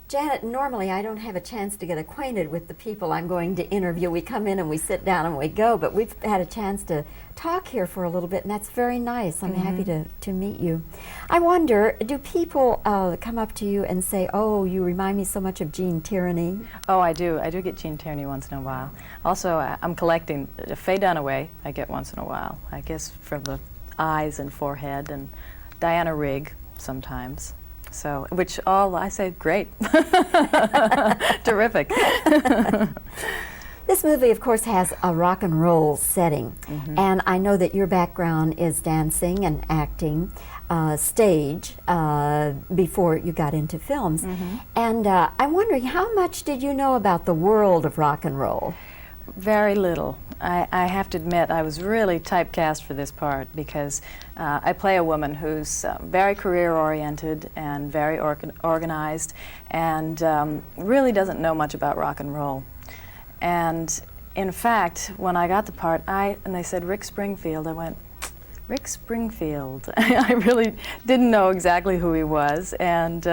Janet, normally I don't have a chance to get acquainted with the people I'm going to interview. We come in and we sit down and we go, but we've had a chance to talk here for a little bit, and that's very nice. I'm happy to meet you. I wonder, do people come up to you and say, oh, you remind me so much of Jean Tierney? Oh, I do. I do get Jean Tierney once in a while. Also, I'm collecting Faye Dunaway. I get once in a while, I guess, from the eyes and forehead, and Diana Rigg sometimes. So, which all, I say, great. Terrific. This movie, of course, has a rock and roll setting, and I know that your background is dancing and acting, stage, before you got into films. And I'm wondering, how much did you know about the world of rock and roll? Very little. I have to admit, I was really typecast for this part because I play a woman who's very career-oriented and very organized, and really doesn't know much about rock and roll. And in fact, when I got the part, and they said Rick Springfield, I went, Rick Springfield. I really didn't know exactly who he was, and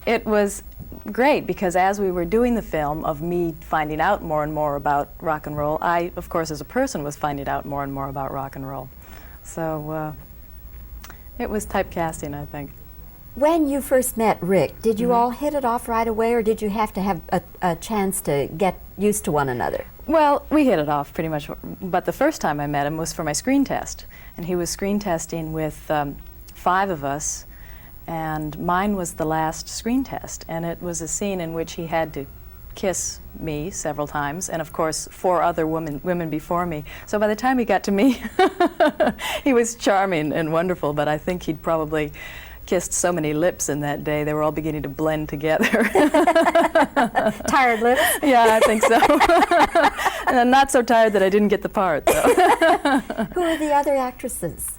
it was great because as we were doing the film of me finding out more and more about rock and roll, I, of course, as a person was finding out more and more about rock and roll. So it was typecasting, I think. When you first met Rick, did you all hit it off right away, or did you have to have a chance to get used to one another? Well, we hit it off pretty much, but the first time I met him was for my screen test, and he was screen testing with 5 of us, and mine was the last screen test, and it was a scene in which he had to kiss me several times, and of course 4 other women before me. So by the time he got to me, he was charming and wonderful, but I think he'd probably kissed so many lips in that day, they were all beginning to blend together. Tired lips? Yeah, I think so. And I'm not so tired that I didn't get the part, though. Who are the other actresses?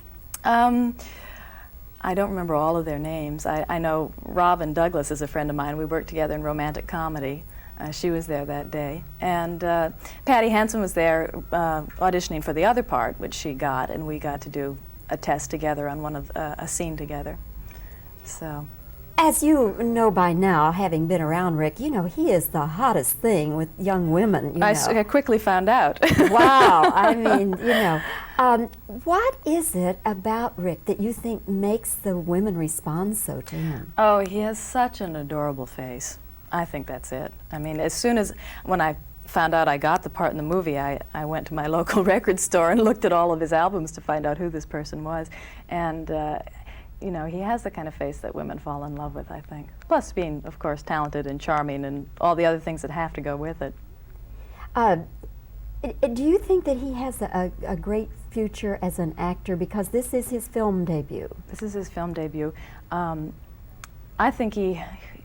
I don't remember all of their names. I know Robin Douglas is a friend of mine. We worked together in romantic comedy. She was there that day. And Patty Hansen was there auditioning for the other part, which she got, and we got to do a test together on one of a scene together. So, as you know by now, having been around Rick, you know he is the hottest thing with young women. I quickly found out. Wow, I mean, you know. What is it about Rick that you think makes the women respond so to him? Oh, he has such an adorable face. I think that's it. I mean, as soon as, when I found out I got the part in the movie, I went to my local record store and looked at all of his albums to find out who this person was. And, you know, he has the kind of face that women fall in love with, I think. Plus being, of course, talented and charming and all the other things that have to go with it. Do you think that he has a great future as an actor, because this is his film debut? This is his film debut. I think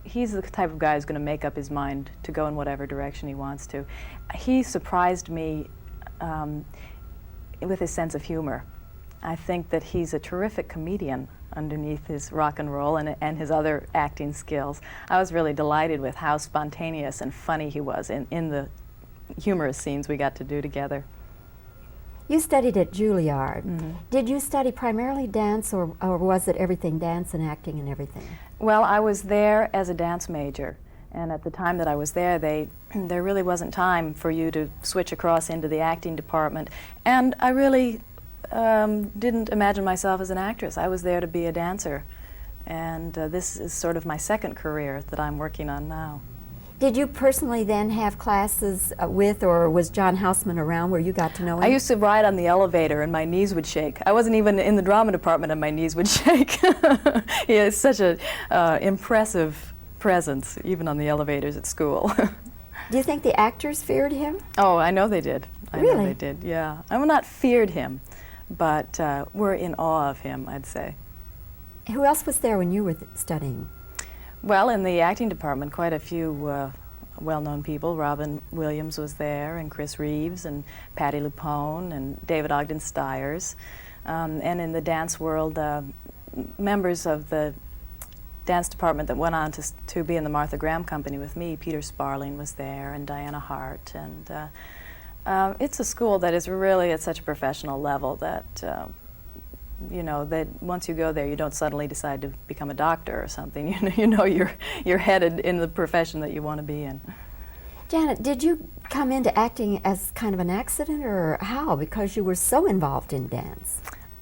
he's the type of guy who's going to make up his mind to go in whatever direction he wants to. He surprised me with his sense of humor. I think that he's a terrific comedian underneath his rock and roll and his other acting skills. I was really delighted with how spontaneous and funny he was in the humorous scenes we got to do together. You studied at Juilliard. Did you study primarily dance, or was it everything, dance and acting and everything? Well, I was there as a dance major, and at the time that I was there, there really wasn't time for you to switch across into the acting department, and I really didn't imagine myself as an actress. I was there to be a dancer, and this is sort of my second career that I'm working on now. Did you personally then have classes with, or was John Houseman around where you got to know him? I used to ride on the elevator and my knees would shake. I wasn't even in the drama department and my knees would shake. He has such an impressive presence, even on the elevators at school. Do you think the actors feared him? Oh, I know they did. I Really? know they did, yeah. I will not feared him, but were in awe of him, I'd say. Who else was there when you were studying? Well, in the acting department, quite a few well-known people. Robin Williams was there, and Chris Reeves, and Patti LuPone, and David Ogden Stiers. And in the dance world, members of the dance department that went on to be in the Martha Graham Company with me, Peter Sparling was there, and Diana Hart. And it's a school that is really at such a professional level that You know, that once you go there, you don't suddenly decide to become a doctor or something. You know you're headed in the profession that you want to be in. Janet, did you come into acting as kind of an accident, or how? Because you were so involved in dance.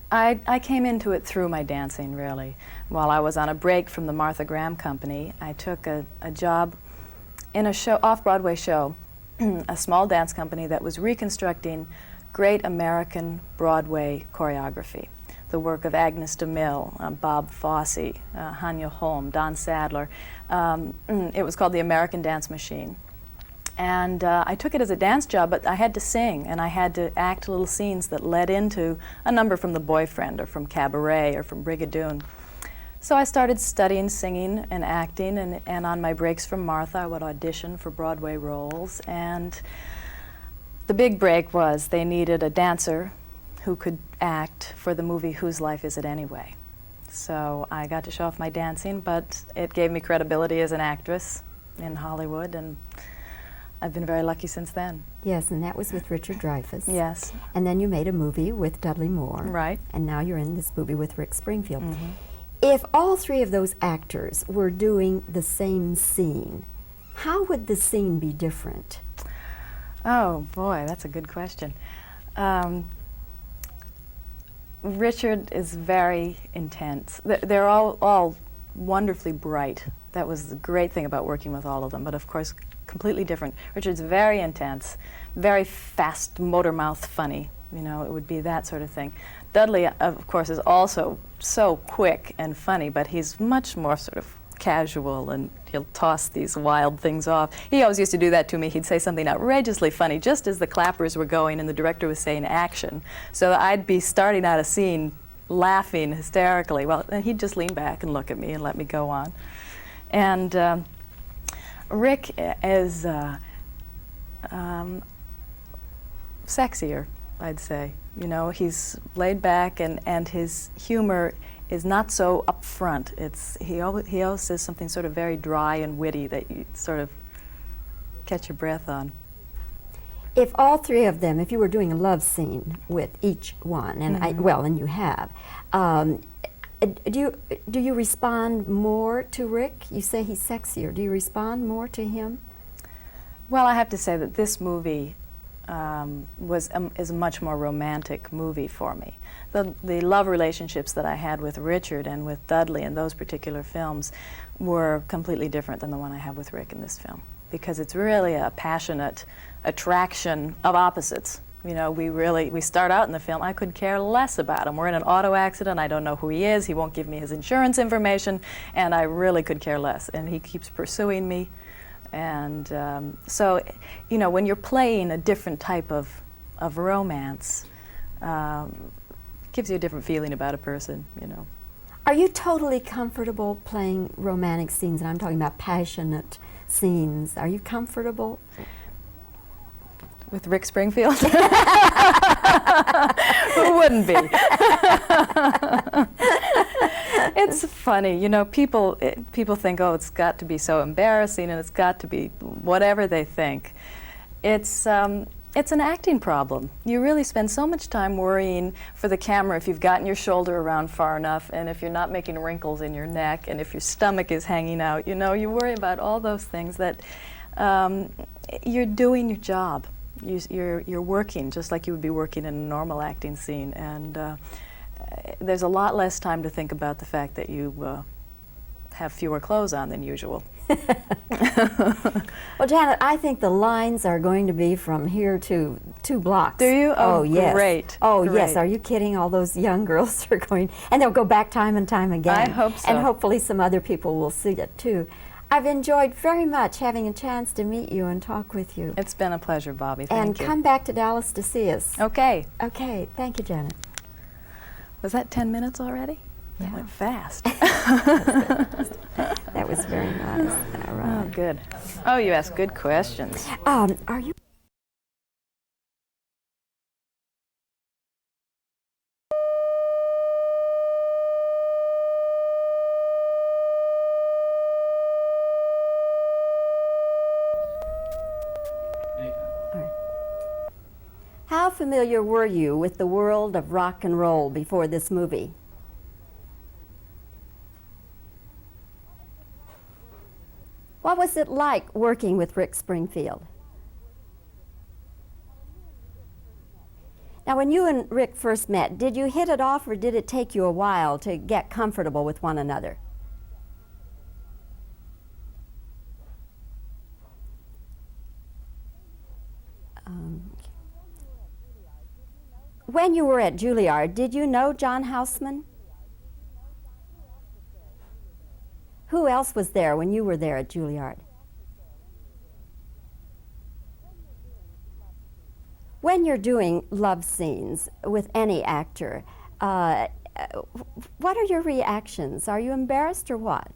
I came into it through my dancing, really. While I was on a break from the Martha Graham Company, I took a job in a show, off-Broadway show, a small dance company that was reconstructing great American Broadway choreography. The work of Agnes DeMille, Bob Fosse, Hanya Holm, Don Sadler. It was called the American Dance Machine. And I took it as a dance job, but I had to sing, and I had to act little scenes that led into a number from The Boyfriend, or from Cabaret, or from Brigadoon. So I started studying singing and acting, and on my breaks from Martha, I would audition for Broadway roles. And the big break was they needed a dancer who could act for the movie Whose Life Is It Anyway? So I got to show off my dancing, but it gave me credibility as an actress in Hollywood, and I've been very lucky since then. Yes, and that was with Richard Dreyfuss. Yes. And then you made a movie with Dudley Moore. Right. And now you're in this movie with Rick Springfield. Mm-hmm. If all three of those actors were doing the same scene, how would the scene be different? Oh, boy, that's a good question. Richard is very intense. They're all wonderfully bright. That was the great thing about working with all of them, but of course, completely different. Richard's very intense, very fast, motor mouth funny. You know, it would be that sort of thing. Dudley, of course, is also so quick and funny, but he's much more sort of casual, and he'll toss these wild things off. He always used to do that to me. He'd say something outrageously funny just as the clappers were going and the director was saying action. So I'd be starting out a scene laughing hysterically. Well, and he'd just lean back and look at me and let me go on. And Rick is sexier, I'd say. You know, he's laid back, and his humor is not so upfront. He always says something sort of very dry and witty that you sort of catch your breath on. If all three of them, if you were doing a love scene with each one, and and you have, do you respond more to Rick? You say he's sexier. Do you respond more to him? Well, I have to say that this movie is a much more romantic movie for me. The love relationships that I had with Richard and with Dudley in those particular films were completely different than the one I have with Rick in this film, because it's really a passionate attraction of opposites. You know, we start out in the film, I could care less about him. We're in an auto accident, I don't know who he is, he won't give me his insurance information, and I really could care less. And he keeps pursuing me. And so, you know, when you're playing a different type of romance, gives you a different feeling about a person, you know. Are you totally comfortable playing romantic scenes? And I'm talking about passionate scenes. Are you comfortable? With Rick Springfield? Who wouldn't be? It's funny, you know, people think, oh, it's got to be so embarrassing and it's got to be whatever they think. It's an acting problem. You really spend so much time worrying for the camera if you've gotten your shoulder around far enough, and if you're not making wrinkles in your neck, and if your stomach is hanging out. You know, you worry about all those things that you're doing your job. You're working just like you would be working in a normal acting scene, and there's a lot less time to think about the fact that you have fewer clothes on than usual. Well, Janet, I think the lines are going to be from here to 2 blocks. Do you? Oh, yes. Great. Oh, great. yes. Are you kidding? All those young girls are going, and they'll go back time and time again. I hope so. And hopefully some other people will see it, too. I've enjoyed very much having a chance to meet you and talk with you. It's been a pleasure, Bobbie. Thank and you. come back to Dallas to see us. Okay. Okay. Thank you, Janet. Was that 10 minutes already? Yeah. That went fast. That was very nice. All right. Oh, good. Oh, you asked good questions. Are you? How familiar were you with the world of rock and roll before this movie? What was it like working with Rick Springfield? Now, when you and Rick first met, did you hit it off or did it take you a while to get comfortable with one another? When you were at Juilliard, did you know John Houseman? Who else was there when you were there at Juilliard? When you're doing love scenes with any actor, what are your reactions? Are you embarrassed or what?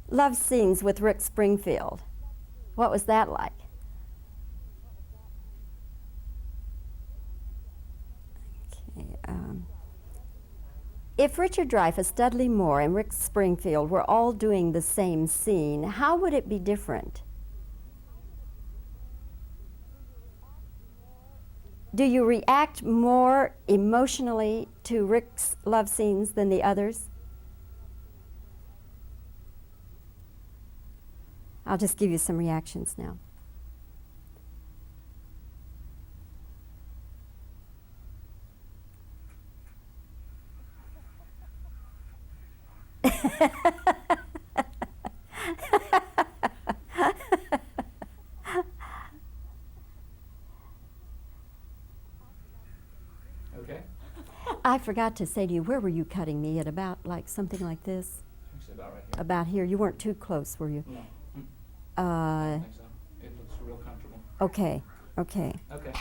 Love scenes with Rick Springfield. What was that like? Okay, if Richard Dreyfuss, Dudley Moore, and Rick Springfield were all doing the same scene, how would it be different? Do you react more emotionally to Rick's love scenes than the others? I'll just give you some reactions now. Okay. I forgot to say to you, where were you cutting me? At about like something like this? Actually, about right here. About here. You weren't too close, were you? No. I Uh, don't think so. It looks real comfortable. okay, okay. Okay.